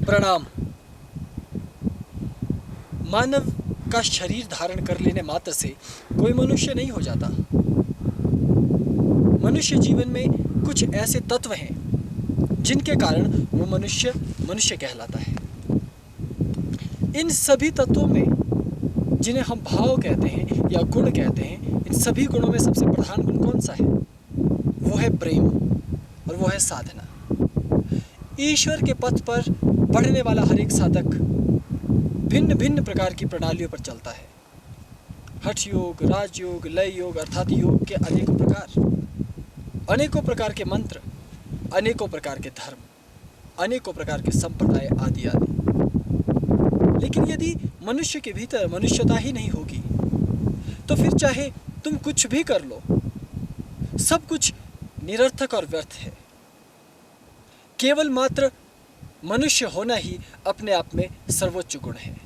प्रणाम। मानव का शरीर धारण कर लेने मात्र से कोई मनुष्य नहीं हो जाता। मनुष्य जीवन में कुछ ऐसे तत्व हैं जिनके कारण वो मनुष्य कहलाता है। इन सभी तत्वों में जिन्हें हम भाव कहते हैं या गुण कहते हैं, इन सभी गुणों में सबसे प्रधान गुण कौन सा है? वो है प्रेम और वो है साधना। ईश्वर के पथ पर बढ़ने वाला हर एक साधक भिन्न भिन्न प्रकार की प्रणालियों पर चलता है। हठ योग, राजयोग, लय योग अर्थात योग के अनेकों प्रकार के मंत्र, अनेकों प्रकार के धर्म, अनेकों प्रकार के संप्रदाय आदि आदि। लेकिन यदि मनुष्य के भीतर मनुष्यता ही नहीं होगी तो फिर चाहे तुम कुछ भी कर लो, सब कुछ निरर्थक और व्यर्थ है। केवल मात्र मनुष्य होना ही अपने आप में सर्वोच्च गुण है।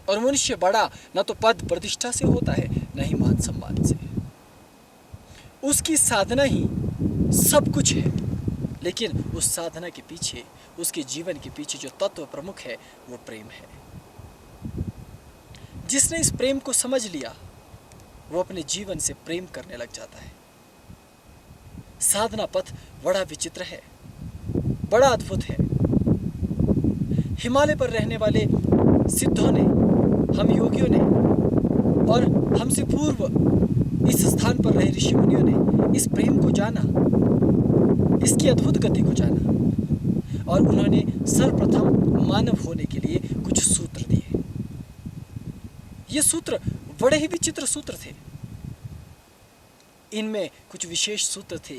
और मनुष्य बड़ा न तो पद प्रतिष्ठा से होता है, न ही मान सम्मान से। उसकी साधना ही सब कुछ है। लेकिन उस साधना के पीछे, उसके जीवन के पीछे जो तत्व प्रमुख है वो प्रेम है। जिसने इस प्रेम को समझ लिया वो अपने जीवन से प्रेम करने लग जाता है। साधना पथ बड़ा विचित्र है, बड़ा अद्भुत है। हिमालय पर रहने वाले सिद्धों ने, हम योगियों ने और हमसे पूर्व इस स्थान पर रहे ऋषि मुनियों ने इस प्रेम को जाना, इसकी अद्भुत गति को जाना और उन्होंने सर्वप्रथम मानव होने के लिए कुछ सूत्र दिए। ये सूत्र बड़े ही विचित्र सूत्र थे। इनमें कुछ विशेष सूत्र थे।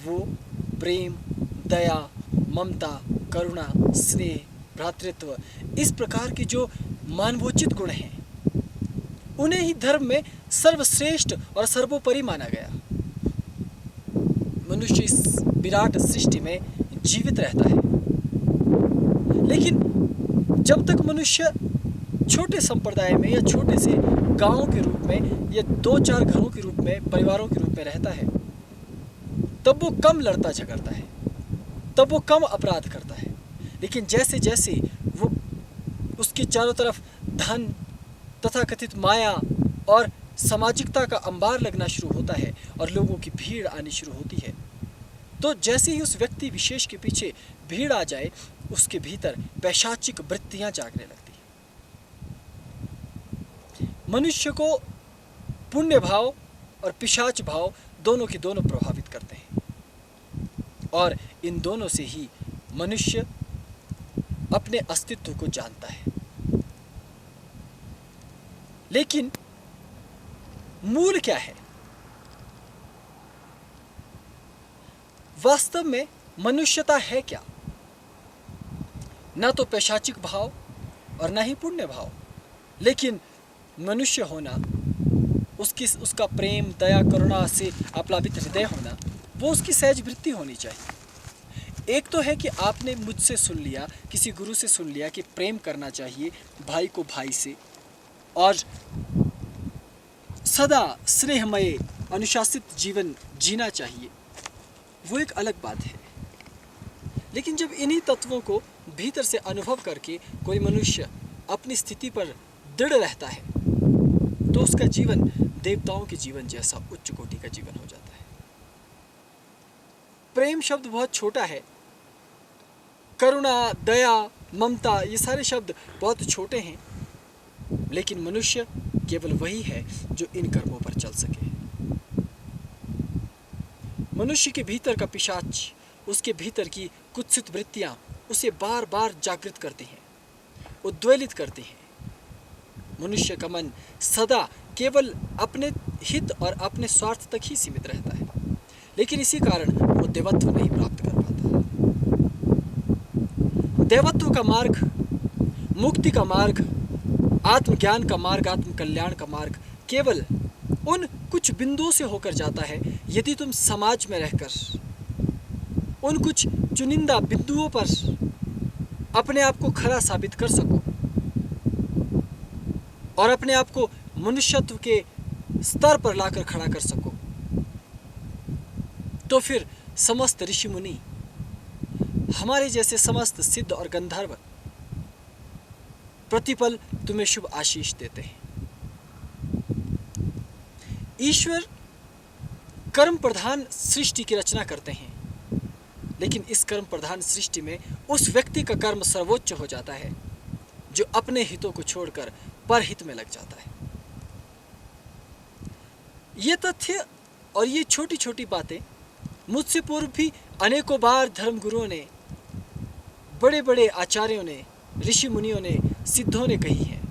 वो प्रेम, दया, ममता, करुणा, स्नेह, भ्रातृत्व, इस प्रकार के जो मानवोचित गुण हैं, उन्हें ही धर्म में सर्वश्रेष्ठ और सर्वोपरि माना गया। मनुष्य इस विराट सृष्टि में जीवित रहता है, लेकिन जब तक मनुष्य छोटे संप्रदाय में या छोटे से गांव के रूप में या 2-4 घरों के रूप में, परिवारों के रूप में रहता है, तब वो कम लड़ता झगड़ता है, तब वो कम अपराध करता है। लेकिन जैसे जैसे वो उसके चारों तरफ धन तथा कथित माया और सामाजिकता का अंबार लगना शुरू होता है और लोगों की भीड़ आनी शुरू होती है, तो जैसे ही उस व्यक्ति विशेष के पीछे भीड़ आ जाए, उसके भीतर पैशाचिक वृत्तियां जागने लगती है। मनुष्य को पुण्य भाव और पिशाच भाव दोनों के दोनों प्रभावित करते हैं और इन दोनों से ही मनुष्य अपने अस्तित्व को जानता है। लेकिन मूल क्या है? वास्तव में मनुष्यता है क्या? ना तो पैशाचिक भाव और ना ही पुण्य भाव, लेकिन मनुष्य होना, उसका प्रेम, दया, करुणा से आप्लावित हृदय होना, वो उसकी सहज वृत्ति होनी चाहिए। एक तो है कि आपने मुझसे सुन लिया, किसी गुरु से सुन लिया कि प्रेम करना चाहिए भाई को भाई से और सदा स्नेहमय अनुशासित जीवन जीना चाहिए, वो एक अलग बात है। लेकिन जब इन्हीं तत्वों को भीतर से अनुभव करके कोई मनुष्य अपनी स्थिति पर दृढ़ रहता है, तो उसका जीवन देवताओं के जीवन जैसा उच्च कोटि का जीवन हो जाता है। प्रेम शब्द बहुत छोटा है, करुणा, दया, ममता, ये सारे शब्द बहुत छोटे हैं, लेकिन मनुष्य केवल वही है जो इन कर्मों पर चल सके। मनुष्य के भीतर का पिशाच, उसके भीतर की कुत्सित वृत्तियां उसे बार बार जागृत करती हैं, उद्वेलित करती हैं। मनुष्य का मन सदा केवल अपने हित और अपने स्वार्थ तक ही सीमित रहता है, लेकिन इसी कारण वो देवत्व नहीं प्राप्त कर पाता। देवत्व का मार्ग, मुक्ति का मार्ग, आत्मज्ञान का मार्ग, आत्म कल्याण का मार्ग केवल उन कुछ बिंदुओं से होकर जाता है यदि तुम समाज में रहकर उन कुछ चुनिंदा बिंदुओं पर अपने आप को खरा साबित कर सको और अपने आप को मनुष्यत्व के स्तर पर लाकर खड़ा कर सको, तो फिर समस्त ऋषि मुनि हमारे जैसे समस्त सिद्ध और गंधर्व प्रतिपल तुम्हें शुभ आशीष देते हैं। ईश्वर कर्म प्रधान सृष्टि की रचना करते हैं, लेकिन इस कर्म प्रधान सृष्टि में उस व्यक्ति का कर्म सर्वोच्च हो जाता है जो अपने हितों को छोड़कर परहित में लग जाता है। ये तथ्य और ये छोटी छोटी बातें मुझसे पूर्व भी अनेकों बार धर्मगुरुओं ने, बड़े बड़े आचार्यों ने, ऋषि मुनियों ने, सिद्धों ने कही हैं,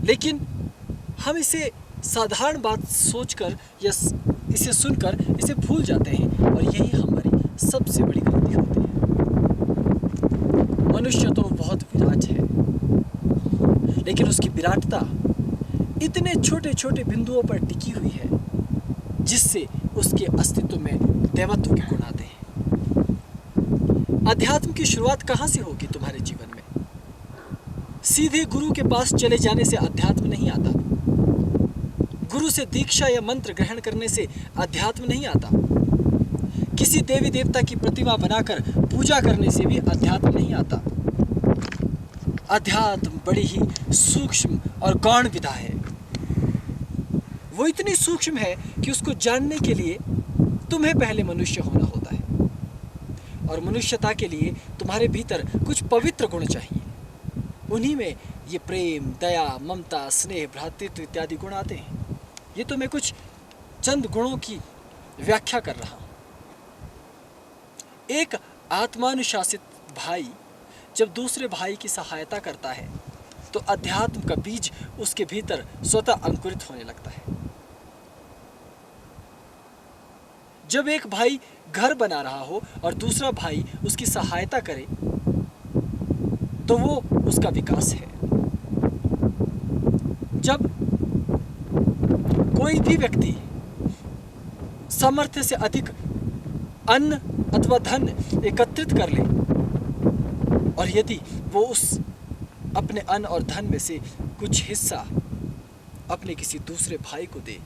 लेकिन हम इसे साधारण बात सोचकर या इसे सुनकर इसे भूल जाते हैं, और यही हमारी सबसे बड़ी गलती होती है। मनुष्य तो बहुत विराट है, लेकिन उसकी विराटता इतने छोटे छोटे बिंदुओं पर टिकी हुई है जिससे उसके अस्तित्व में देवत्व के गुण आते हैं। अध्यात्म की शुरुआत कहाँ से होगी तुम्हारे जीवन में? सीधे गुरु के पास चले जाने से अध्यात्म नहीं आता। गुरु से दीक्षा या मंत्र ग्रहण करने से अध्यात्म नहीं आता। किसी देवी देवता की प्रतिमा बनाकर पूजा करने से भी अध्यात्म नहीं आता। अध्यात्म बड़ी ही सूक्ष्म और गौण विधा है। वो इतनी सूक्ष्म है कि उसको जानने के लिए तुम्हें पहले मनुष्य होना होता है, और मनुष्यता के लिए तुम्हारे भीतर कुछ पवित्र गुण चाहिए। उन्हीं में ये प्रेम, दया, ममता, स्नेह, भ्रातृत्व इत्यादि गुण आते हैं। ये तो मैं कुछ चंद गुणों की व्याख्या कर रहा हूं। एक आत्मानुशासित भाई जब दूसरे भाई की सहायता करता है तो अध्यात्म का बीज उसके भीतर स्वतः अंकुरित होने लगता है। जब एक भाई घर बना रहा हो और दूसरा भाई उसकी सहायता करे तो वो उसका विकास है। जब कोई भी व्यक्ति सामर्थ्य से अधिक अन्न अथवा धन एकत्रित कर ले, और यदि वो उस अपने अन्न और धन में से कुछ हिस्सा अपने किसी दूसरे भाई को दे,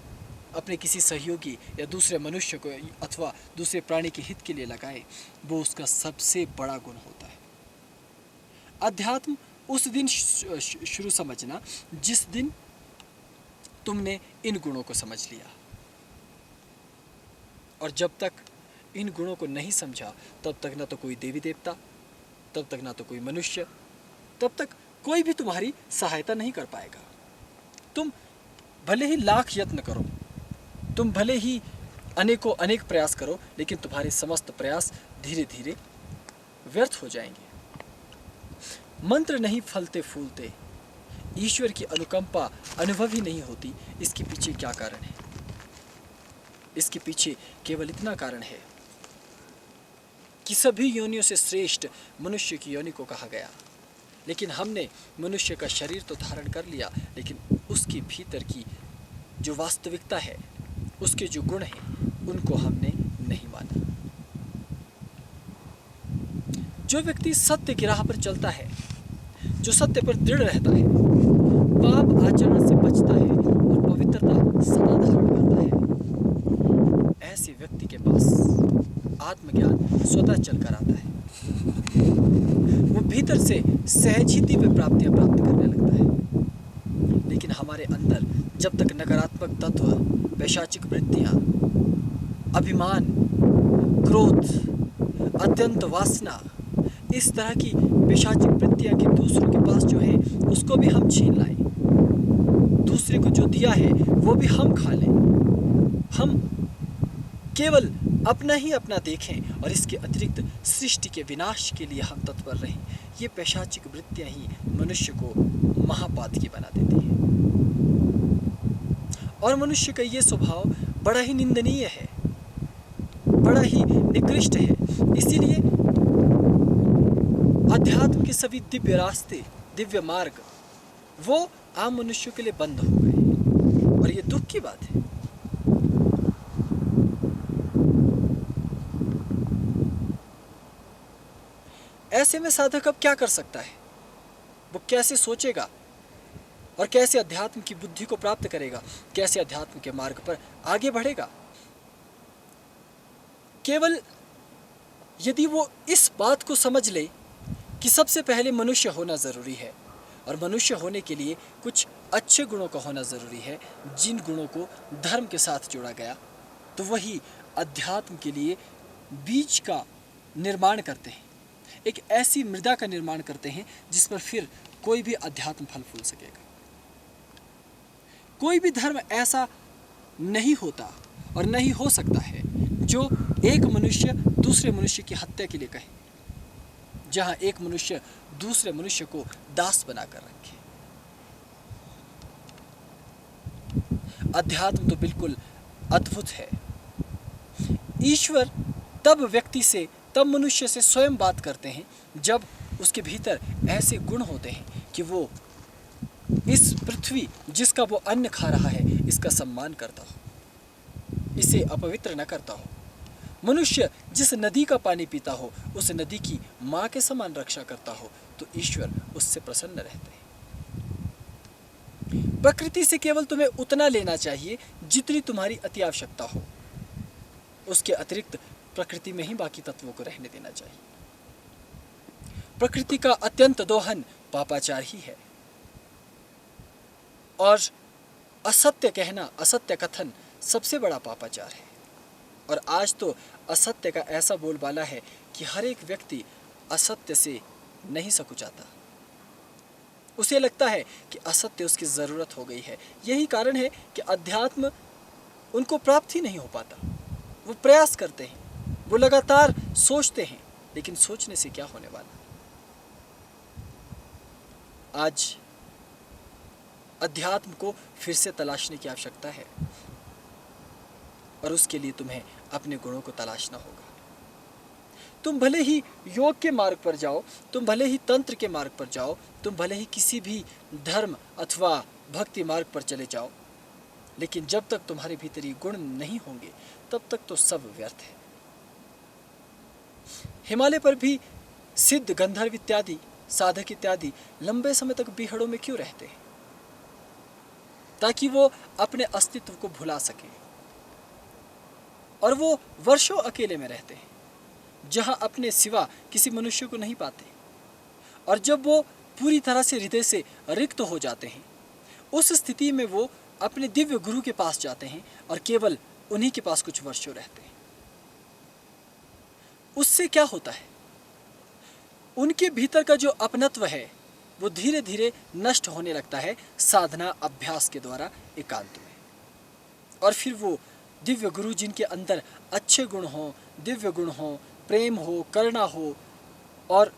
अपने किसी सहयोगी या दूसरे मनुष्य को अथवा दूसरे प्राणी के हित के लिए लगाए, वो उसका सबसे बड़ा गुण होता है। अध्यात्म उस दिन शुरू समझना जिस दिन तुमने इन गुणों को समझ लिया, और जब तक इन गुणों को नहीं समझा तब तक ना तो कोई देवी देवता, तब तक ना तो कोई मनुष्य, तब तक कोई भी तुम्हारी सहायता नहीं कर पाएगा। तुम भले ही लाख यत्न करो, तुम भले ही अनेकों अनेक प्रयास करो, लेकिन तुम्हारे समस्त प्रयास धीरे धीरे व्यर्थ हो जाएंगे। मंत्र नहीं फलते फूलते, ईश्वर की अनुकंपा अनुभव ही नहीं होती। इसके पीछे क्या कारण है? इसके पीछे केवल इतना कारण है कि सभी योनियों से श्रेष्ठ मनुष्य की योनि को कहा गया, लेकिन हमने मनुष्य का शरीर तो धारण कर लिया, लेकिन उसके भीतर की जो वास्तविकता है, उसके जो गुण हैं, उनको हमने नहीं माना। जो व्यक्ति सत्य की राह पर चलता है, जो सत्य पर दृढ़ रहता है, पाप आचरण से बचता है और पवित्रता सदा धारण करता है, ऐसे व्यक्ति के पास आत्मज्ञान स्वतः चलकर आता है। वो भीतर से सहज ही दिव्य प्राप्तियां प्राप्त करने लगता है। लेकिन हमारे अंदर जब तक नकारात्मक तत्व, वैशाचिक वृत्तियां, अभिमान, क्रोध, अत्यंत वासना, इस तरह की वैशाचिक वृत्तियां कि दूसरों के पास जो है उसको भी हम छीन लाएं, दूसरे को जो दिया है वो भी हम खा लें, हम केवल अपना ही अपना देखें और इसके अतिरिक्त सृष्टि के विनाश के लिए हम तत्पर रहें, ये पैशाचिक वृत्तियां ही मनुष्य को महापातकी बना देती हैं। और मनुष्य का ये स्वभाव बड़ा ही निंदनीय है, बड़ा ही निकृष्ट है। इसीलिए अध्यात्म के सभी दिव्य रास्ते, दिव्य मार्ग वो आम मनुष्यों के लिए बंद हो गए, और ये दुख की बात है। ऐसे में साधक अब क्या कर सकता है? वो कैसे सोचेगा और कैसे अध्यात्म की बुद्धि को प्राप्त करेगा, कैसे अध्यात्म के मार्ग पर आगे बढ़ेगा? केवल यदि वो इस बात को समझ ले कि सबसे पहले मनुष्य होना ज़रूरी है और मनुष्य होने के लिए कुछ अच्छे गुणों का होना ज़रूरी है, जिन गुणों को धर्म के साथ जोड़ा गया, तो वही अध्यात्म के लिए बीज का निर्माण करते हैं, एक ऐसी मृदा का निर्माण करते हैं जिस पर फिर कोई भी अध्यात्म फल फूल सकेगा। कोई भी धर्म ऐसा नहीं होता और नहीं हो सकता है जो एक मनुष्य दूसरे मनुष्य की हत्या के लिए कहे, जहां एक मनुष्य दूसरे मनुष्य को दास बनाकर रखे। अध्यात्म तो बिल्कुल अद्भुत है। ईश्वर तब व्यक्ति से, तब मनुष्य से स्वयं बात करते हैं जब उसके भीतर ऐसे गुण होते हैं कि वो इस पृथ्वी जिसका वो अन्न खा रहा है इसका सम्मान करता हो, इसे अपवित्र न करता हो। मनुष्य जिस नदी का पानी पीता हो उस नदी की माँ के समान रक्षा करता हो, तो ईश्वर उससे प्रसन्न रहते हैं। प्रकृति से केवल तुम्हें उतना लेना चाहिए जितनी तुम्हारी अति आवश्यकता हो, उसके अतिरिक्त प्रकृति में ही बाकी तत्वों को रहने देना चाहिए। प्रकृति का अत्यंत दोहन पापाचार ही है, और असत्य कहना, असत्य कथन सबसे बड़ा पापाचार है। और आज तो असत्य का ऐसा बोलबाला है कि हर एक व्यक्ति असत्य से नहीं सकुचाता। उसे लगता है कि असत्य उसकी ज़रूरत हो गई है। यही कारण है कि अध्यात्म उनको प्राप्त ही नहीं हो पाता। वो प्रयास करते हैं, वो लगातार सोचते हैं, लेकिन सोचने से क्या होने वाला। आज अध्यात्म को फिर से तलाशने की आवश्यकता है, और उसके लिए तुम्हें अपने गुणों को तलाशना होगा। तुम भले ही योग के मार्ग पर जाओ, तुम भले ही तंत्र के मार्ग पर जाओ, तुम भले ही किसी भी धर्म अथवा भक्ति मार्ग पर चले जाओ, लेकिन जब तक तुम्हारे भीतर ये गुण नहीं होंगे तब तक तो सब व्यर्थ है। हिमालय पर भी सिद्ध, गंधर्व इत्यादि, साधक इत्यादि लंबे समय तक बीहड़ों में क्यों रहते हैं? ताकि वो अपने अस्तित्व को भुला सके। और वो वर्षों अकेले में रहते हैं, जहां अपने सिवा किसी मनुष्य को नहीं पाते। और जब वो पूरी तरह से हृदय से रिक्त हो जाते हैं, उस स्थिति में वो अपने दिव्य गुरु के पास जाते हैं और केवल उन्हीं के पास कुछ वर्षों रहते हैं। उससे क्या होता है? उनके भीतर का जो अपनत्व है वो धीरे धीरे नष्ट होने लगता है साधना अभ्यास के द्वारा, एकांत में। और फिर वो दिव्य गुरु जिनके अंदर अच्छे गुण हो, दिव्य गुण हो, प्रेम हो, करुणा हो और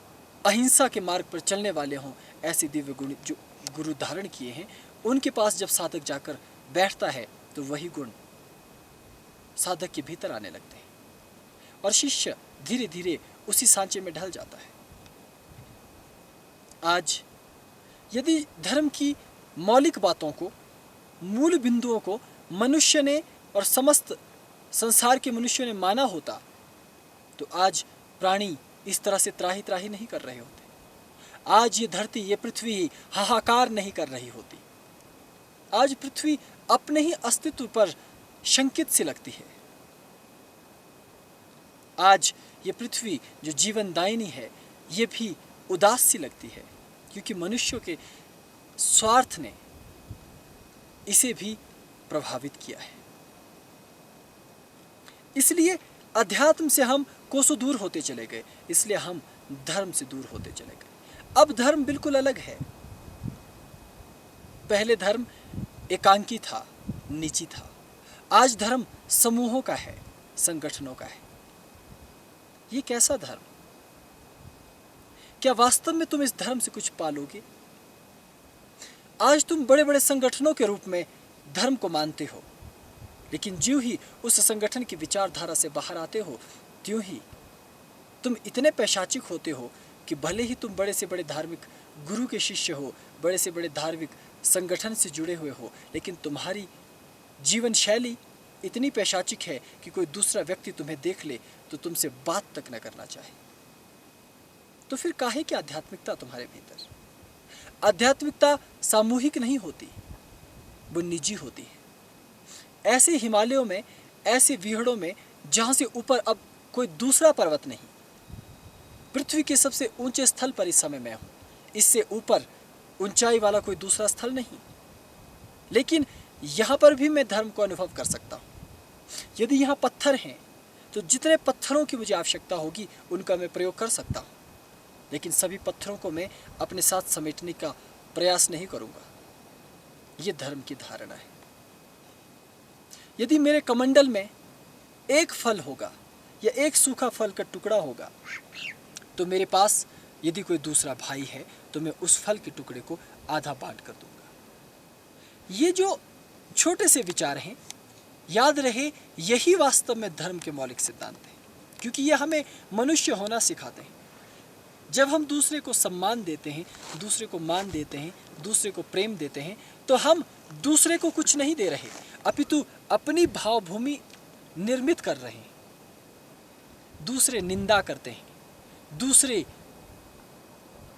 अहिंसा के मार्ग पर चलने वाले हों, ऐसे दिव्य गुण जो गुरु धारण किए हैं, उनके पास जब साधक जाकर बैठता है तो वही गुण साधक के भीतर आने लगते हैं और शिष्य धीरे धीरे उसी सांचे में ढल जाता है। आज यदि धर्म की मौलिक बातों को, मूल बिंदुओं को मनुष्य ने और समस्त संसार के मनुष्यों ने माना होता, तो आज प्राणी इस तरह से त्राही त्राही नहीं कर रहे होते। आज ये धरती, ये पृथ्वी हाहाकार नहीं कर रही होती। आज पृथ्वी अपने ही अस्तित्व पर शंकित सी लगती है। आज ये पृथ्वी जो जीवनदायिनी है, ये भी उदास सी लगती है, क्योंकि मनुष्यों के स्वार्थ ने इसे भी प्रभावित किया है। इसलिए अध्यात्म से हम कोसों दूर होते चले गए, इसलिए हम धर्म से दूर होते चले गए। अब धर्म बिल्कुल अलग है। पहले धर्म एकांकी था, निजी था। आज धर्म समूहों का है, संगठनों का है। ये कैसा धर्म? क्या वास्तव में तुम इस धर्म से कुछ पालोगे? आज तुम बड़े बड़े संगठनों के रूप में धर्म को मानते हो, लेकिन ज्यों ही उस संगठन की विचारधारा से बाहर आते हो, त्यों ही तुम इतने पैशाचिक होते हो कि भले ही तुम बड़े से बड़े धार्मिक गुरु के शिष्य हो, बड़े से बड़े धार्मिक संगठन से जुड़े हुए हो, लेकिन तुम्हारी जीवन शैली इतनी पैशाचिक है कि कोई दूसरा व्यक्ति तुम्हें देख ले तो तुमसे बात तक न करना चाहे। तो फिर काहे की आध्यात्मिकता तुम्हारे भीतर? आध्यात्मिकता सामूहिक नहीं होती, वो निजी होती है। ऐसे हिमालयों में, ऐसे विहड़ों में, जहाँ से ऊपर अब कोई दूसरा पर्वत नहीं, पृथ्वी के सबसे ऊंचे स्थल पर इस समय मैं हूँ। इससे ऊपर ऊंचाई वाला कोई दूसरा स्थल नहीं। लेकिन यहाँ पर भी मैं धर्म को अनुभव कर सकता हूँ। यदि यहाँ पत्थर हैं तो जितने पत्थरों की मुझे आवश्यकता होगी उनका मैं प्रयोग कर सकता हूँ, लेकिन सभी पत्थरों को मैं अपने साथ समेटने का प्रयास नहीं करूँगा। ये धर्म की धारणा है। यदि मेरे कमंडल में एक फल होगा या एक सूखा फल का टुकड़ा होगा, तो मेरे पास यदि कोई दूसरा भाई है तो मैं उस फल के टुकड़े को आधा बांट कर दूंगा। ये जो छोटे से विचार हैं, याद रहे यही वास्तव में धर्म के मौलिक सिद्धांत हैं, क्योंकि ये हमें मनुष्य होना सिखाते हैं। जब हम दूसरे को सम्मान देते हैं, दूसरे को मान देते हैं, दूसरे को प्रेम देते हैं, तो हम दूसरे को कुछ नहीं दे रहे, अपितु अपनी भावभूमि निर्मित कर रहे हैं। दूसरे निंदा करते हैं, दूसरे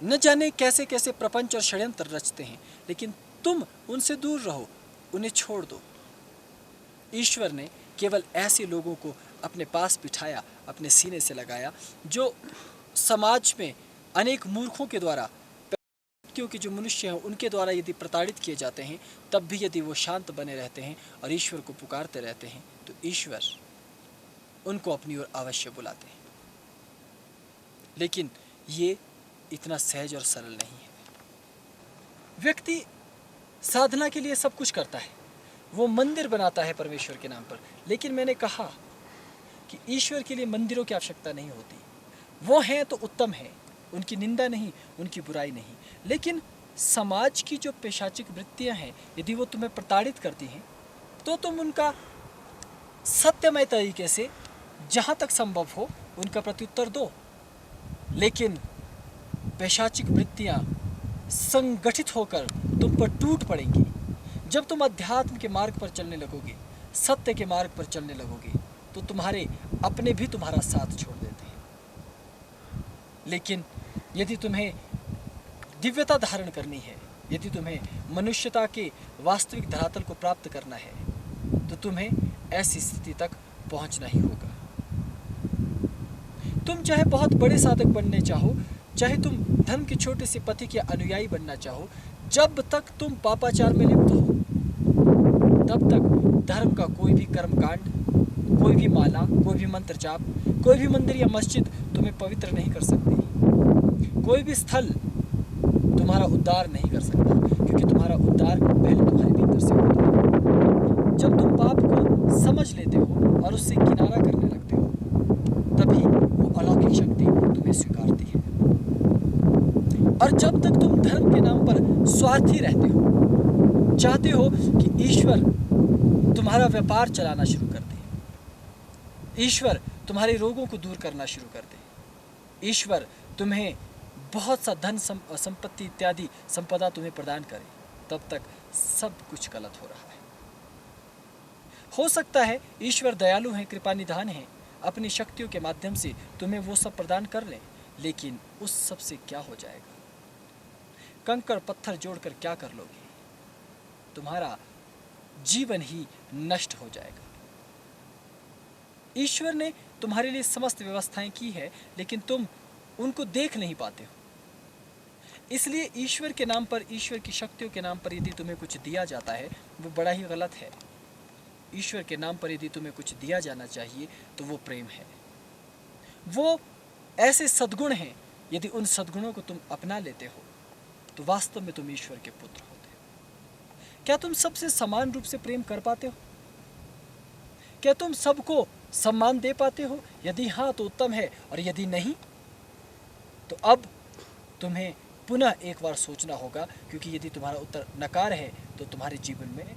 न जाने कैसे कैसे प्रपंच और षड्यंत्र रचते हैं, लेकिन तुम उनसे दूर रहो, उन्हें छोड़ दो। ईश्वर ने केवल ऐसे लोगों को अपने पास बिठाया, अपने सीने से लगाया, जो समाज में अनेक मूर्खों के द्वारा, क्योंकि जो मनुष्य हैं उनके द्वारा यदि प्रताड़ित किए जाते हैं, तब भी यदि वो शांत बने रहते हैं और ईश्वर को पुकारते रहते हैं, तो ईश्वर उनको अपनी ओर अवश्य बुलाते हैं। लेकिन ये इतना सहज और सरल नहीं है। व्यक्ति साधना के लिए सब कुछ करता है, वो मंदिर बनाता है परमेश्वर के नाम पर, लेकिन मैंने कहा कि ईश्वर के लिए मंदिरों की आवश्यकता नहीं होती। वो हैं तो उत्तम है, उनकी निंदा नहीं, उनकी बुराई नहीं, लेकिन समाज की जो पैशाचिक वृत्तियां हैं, यदि वो तुम्हें प्रताड़ित करती हैं, तो तुम उनका सत्यमय तरीके से जहाँ तक संभव हो उनका प्रत्युत्तर दो। लेकिन पैशाचिक वृत्तियाँ संगठित होकर तुम पर टूट पड़ेंगी। जब तुम अध्यात्म के मार्ग पर चलने लगोगे, सत्य के मार्ग पर चलने लगोगे, तो तुम्हारे अपने भी तुम्हारा साथ छोड़ देते हैं। लेकिन यदि तुम्हें दिव्यता धारण करनी है, यदि तुम्हें मनुष्यता के वास्तविक धरातल को प्राप्त करना है, तो तुम्हें ऐसी स्थिति तक पहुंचना ही होगा। तुम चाहे बहुत बड़े साधक बनने चाहो, चाहे तुम धर्म के छोटे से पति के अनुयायी बनना चाहो, जब तक तुम पापाचार में लिप्त हो, तब तक धर्म का कोई भी कर्मकांड, कोई भी माला, कोई भी मंत्र जाप, कोई भी मंदिर या मस्जिद तुम्हें पवित्र नहीं कर सकती। कोई भी स्थल तुम्हारा उद्धार नहीं कर सकता, क्योंकि तुम्हारा उद्धार पहले तुम्हारे भीतर से होता है। जब तुम पाप को समझ लेते हो और उससे किनारा करने लगते हो, तभी वो अलौकिक शक्ति तुम्हें स्वीकारती है। और जब तक तुम धर्म के नाम पर स्वार्थी रहते हो, चाहते हो कि ईश्वर तुम्हारा व्यापार चलाना शुरू कर दे, ईश्वर तुम्हारे रोगों को दूर करना शुरू कर दे, ईश्वर तुम्हें बहुत सा धन संपत्ति इत्यादि संपदा तुम्हें प्रदान करे, तब तक सब कुछ गलत हो रहा है। हो सकता है ईश्वर दयालु हैं, कृपा निधान हैं, अपनी शक्तियों के माध्यम से तुम्हें वो सब प्रदान कर लें, लेकिन उस सब से क्या हो जाएगा? कंकड़ पत्थर जोड़कर क्या कर लोगे? तुम्हारा जीवन ही नष्ट हो जाएगा। ईश्वर ने तुम्हारे लिए समस्त व्यवस्थाएं की है, लेकिन तुम उनको देख नहीं पाते हो। इसलिए ईश्वर के नाम पर, ईश्वर की शक्तियों के नाम पर यदि तुम्हें कुछ दिया जाता है, वो बड़ा ही गलत है। ईश्वर के नाम पर यदि तुम्हें कुछ दिया जाना चाहिए तो वो प्रेम है, वो ऐसे सद्गुण हैं। यदि उन सद्गुणों को तुम अपना लेते हो तो वास्तव में तुम ईश्वर के पुत्र होते हो। क्या तुम सबसे समान रूप से प्रेम कर पाते हो? क्या तुम सबको सम्मान दे पाते हो? यदि हाँ तो उत्तम है, और यदि नहीं तो अब तुम्हें पुनः एक बार सोचना होगा, क्योंकि यदि तुम्हारा उत्तर नकार है तो तुम्हारे जीवन में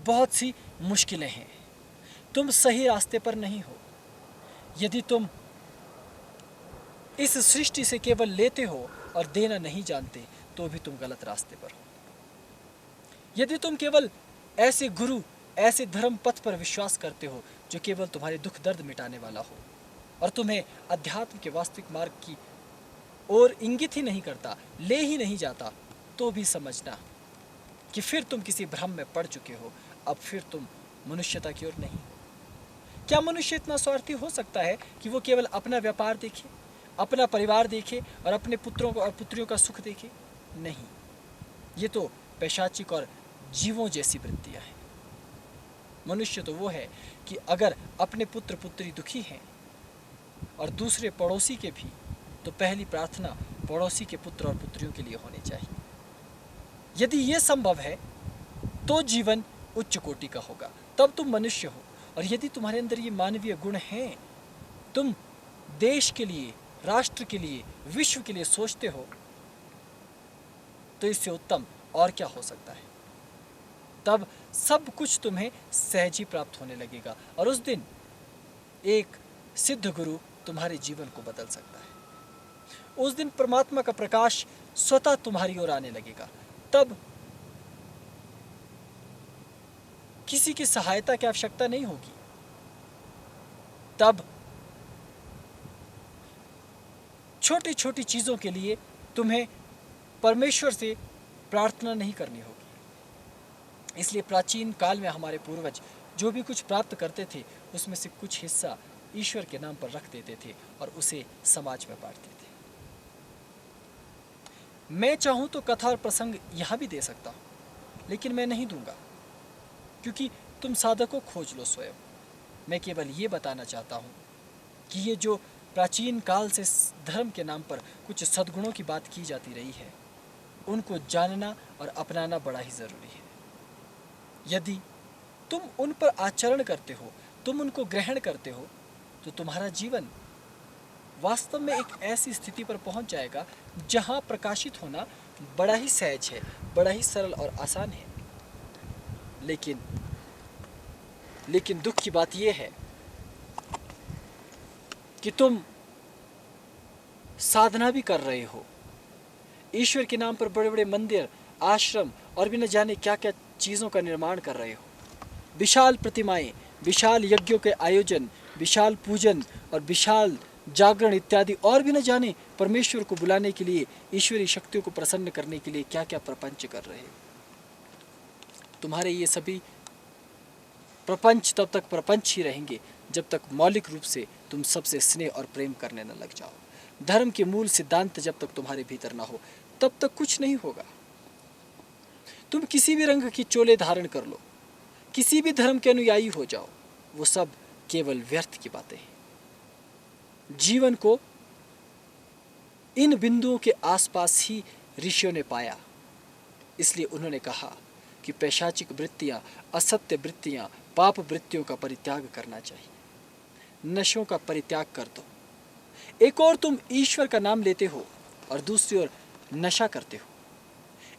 बहुत सी मुश्किलें हैं। तुम सही रास्ते पर नहीं हो। यदि तुम इस सृष्टि से केवल लेते हो और देना नहीं जानते, तो भी तुम गलत रास्ते पर हो। यदि तुम केवल ऐसे गुरु, ऐसे धर्म पथ पर विश्वास करते हो जो केवल तुम्हारे दुख दर्द मिटाने वाला हो, और तुम्हें अध्यात्म के वास्तविक मार्ग की ओर इंगित ही नहीं करता, ले ही नहीं जाता, तो भी समझना कि फिर तुम किसी भ्रम में पड़ चुके हो। अब फिर तुम मनुष्यता की ओर नहीं हो। क्या मनुष्य इतना स्वार्थी हो सकता है कि वो केवल अपना व्यापार देखे, अपना परिवार देखे और अपने पुत्रों को और पुत्रियों का सुख देखे? नहीं, ये तो पैशाचिक और जीवों जैसी वृत्तियां हैं। मनुष्य तो वो है कि अगर अपने पुत्र पुत्री दुखी हैं और दूसरे पड़ोसी के भी, तो पहली प्रार्थना पड़ोसी के पुत्र और पुत्रियों के लिए होनी चाहिए। यदि ये संभव है तो जीवन उच्च कोटि का होगा, तब तुम मनुष्य हो। और यदि तुम्हारे अंदर ये मानवीय गुण हैं, तुम देश के लिए, राष्ट्र के लिए, विश्व के लिए सोचते हो, तो इससे उत्तम और क्या हो सकता है? तब सब कुछ तुम्हें सहज ही प्राप्त होने लगेगा और उस दिन एक सिद्ध गुरु तुम्हारे जीवन को बदल सकता है। उस दिन परमात्मा का प्रकाश स्वतः तुम्हारी ओर आने लगेगा। तब किसी की सहायता की आवश्यकता नहीं होगी। तब छोटी छोटी चीजों के लिए तुम्हें परमेश्वर से प्रार्थना नहीं करनी होगी। इसलिए प्राचीन काल में हमारे पूर्वज जो भी कुछ प्राप्त करते थे, उसमें से कुछ हिस्सा ईश्वर के नाम पर रख देते थे और उसे समाज में बांटते थे। मैं चाहूं तो कथा और प्रसंग यहां भी दे सकता हूं, लेकिन मैं नहीं दूंगा, क्योंकि तुम साधकों खोज लो स्वयं। मैं केवल ये बताना चाहता हूं कि ये जो प्राचीन काल से धर्म के नाम पर कुछ सद्गुणों की बात की जाती रही है, उनको जानना और अपनाना बड़ा ही जरूरी है। यदि तुम उन पर आचरण करते हो, तुम उनको ग्रहण करते हो, तो तुम्हारा जीवन वास्तव में एक ऐसी स्थिति पर पहुंच जाएगा जहां प्रकाशित होना बड़ा ही सहज है, बड़ा ही सरल और आसान है। लेकिन दुख की बात यह है कि तुम साधना भी कर रहे हो, ईश्वर के नाम पर बड़े बड़े मंदिर, आश्रम और भी न जाने क्या क्या चीज़ों का निर्माण कर रहे हो, विशाल प्रतिमाएं, विशाल यज्ञों के आयोजन, विशाल पूजन और विशाल जागरण इत्यादि, और भी न जाने परमेश्वर को बुलाने के लिए, ईश्वरीय शक्तियों को प्रसन्न करने के लिए क्या क्या प्रपंच कर रहे हो। तुम्हारे ये सभी प्रपंच तब तक प्रपंच ही रहेंगे जब तक मौलिक रूप से तुम सबसे स्नेह और प्रेम करने न लग जाओ। धर्म के मूल सिद्धांत जब तक तुम्हारे भीतर ना हो, तब तक कुछ नहीं होगा। तुम किसी भी रंग की चोले धारण कर लो, किसी भी धर्म के अनुयायी हो जाओ, वो सब केवल व्यर्थ की बातें हैं। जीवन को इन बिंदुओं के आसपास ही ऋषियों ने पाया। इसलिए उन्होंने कहा कि पैशाचिक वृत्तियां, असत्य वृत्तियां, पाप वृत्तियों का परित्याग करना चाहिए, नशों का परित्याग कर दो। एक और तुम ईश्वर का नाम लेते हो और दूसरी ओर नशा करते हो।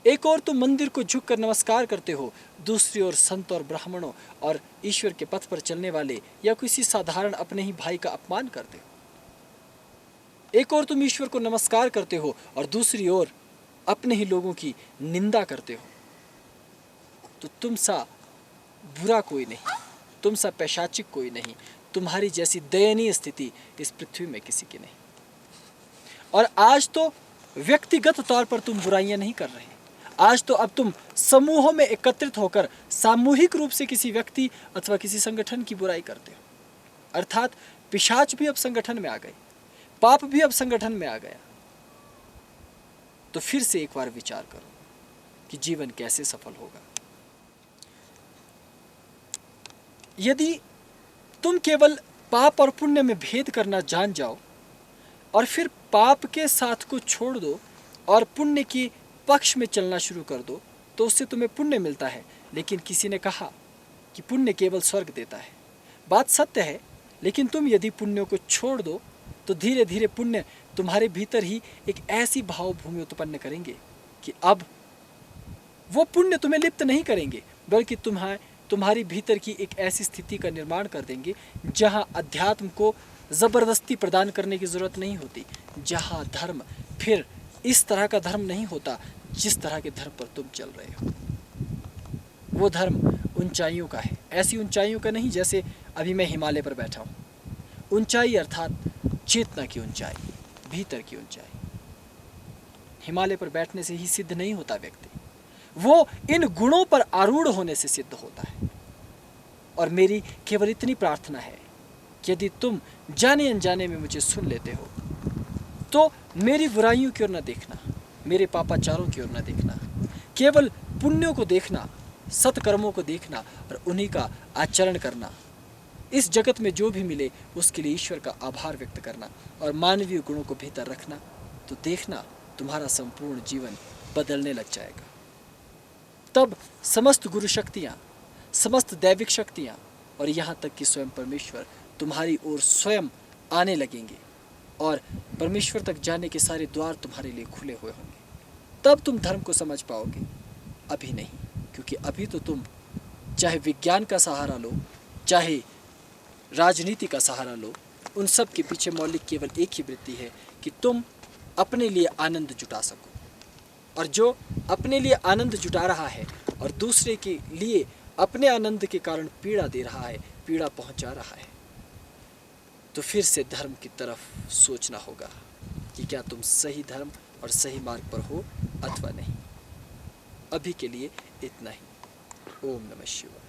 एक और तुम मंदिर को झुककर नमस्कार करते हो, दूसरी ओर संत और ब्राह्मणों और ईश्वर के पथ पर चलने वाले या किसी साधारण अपने ही भाई का अपमान करते हो। एक और तुम ईश्वर को नमस्कार करते हो और दूसरी ओर अपने ही लोगों की निंदा करते हो। तो तुम सा बुरा कोई नहीं, तुम सा पैशाचिक कोई नहीं, तुम्हारी जैसी दयनीय स्थिति इस पृथ्वी में किसी की नहीं। और आज तो व्यक्तिगत तौर पर तुम बुराइयां नहीं कर रहे, आज तो अब तुम समूहों में एकत्रित होकर सामूहिक रूप से किसी व्यक्ति अथवा किसी संगठन की बुराई करते हो। अर्थात पिशाच भी अब संगठन में आ गए, पाप भी अब संगठन में आ गया। तो फिर से एक बार विचार करो कि जीवन कैसे सफल होगा। यदि तुम केवल पाप और पुण्य में भेद करना जान जाओ और फिर पाप के साथ को छोड़ दो और पुण्य की पक्ष में चलना शुरू कर दो, तो उससे तुम्हें पुण्य मिलता है। लेकिन किसी ने कहा कि पुण्य केवल स्वर्ग देता है। बात सत्य है, लेकिन तुम यदि पुण्यों को छोड़ दो तो धीरे धीरे पुण्य तुम्हारे भीतर ही एक ऐसी भावभूमि उत्पन्न करेंगे कि अब वो पुण्य तुम्हें लिप्त नहीं करेंगे, बल्कि तुम्हारी भीतर की एक ऐसी स्थिति का निर्माण कर देंगे जहां अध्यात्म को जबरदस्ती प्रदान करने की जरूरत नहीं होती, जहां धर्म फिर इस तरह का धर्म नहीं होता जिस तरह के धर्म पर तुम चल रहे हो। वो धर्म ऊंचाइयों का है, ऐसी ऊंचाइयों का नहीं जैसे अभी मैं हिमालय पर बैठा हूँ। ऊंचाई अर्थात चेतना की ऊंचाई, भीतर की ऊंचाई। हिमालय पर बैठने से ही सिद्ध नहीं होता व्यक्ति, वो इन गुणों पर आरूढ़ होने से सिद्ध होता है। और मेरी केवल इतनी प्रार्थना है कि यदि तुम जाने अनजाने में मुझे सुन लेते हो तो मेरी बुराइयों की ओर न देखना, मेरे पापाचारों की ओर न देखना, केवल पुण्यों को देखना, सत्कर्मों को देखना और उन्हीं का आचरण करना। इस जगत में जो भी मिले उसके लिए ईश्वर का आभार व्यक्त करना और मानवीय गुणों को भीतर रखना, तो देखना तुम्हारा संपूर्ण जीवन बदलने लग जाएगा। तब समस्त गुरु शक्तियाँ, समस्त दैविक शक्तियाँ और यहाँ तक कि स्वयं परमेश्वर तुम्हारी ओर स्वयं आने लगेंगे और परमेश्वर तक जाने के सारे द्वार तुम्हारे लिए खुले हुए होंगे। तब तुम धर्म को समझ पाओगे, अभी नहीं, क्योंकि अभी तो तुम चाहे विज्ञान का सहारा लो, चाहे राजनीति का सहारा लो, उन सब के पीछे मौलिक केवल एक ही वृत्ति है कि तुम अपने लिए आनंद जुटा सको। और जो अपने लिए आनंद जुटा रहा है और दूसरे के लिए अपने आनंद के कारण पीड़ा दे रहा है, पीड़ा पहुंचा रहा है, तो फिर से धर्म की तरफ सोचना होगा कि क्या तुम सही धर्म और सही मार्ग पर हो अथवा नहीं। अभी के लिए इतना ही। ओम नमः शिवाय।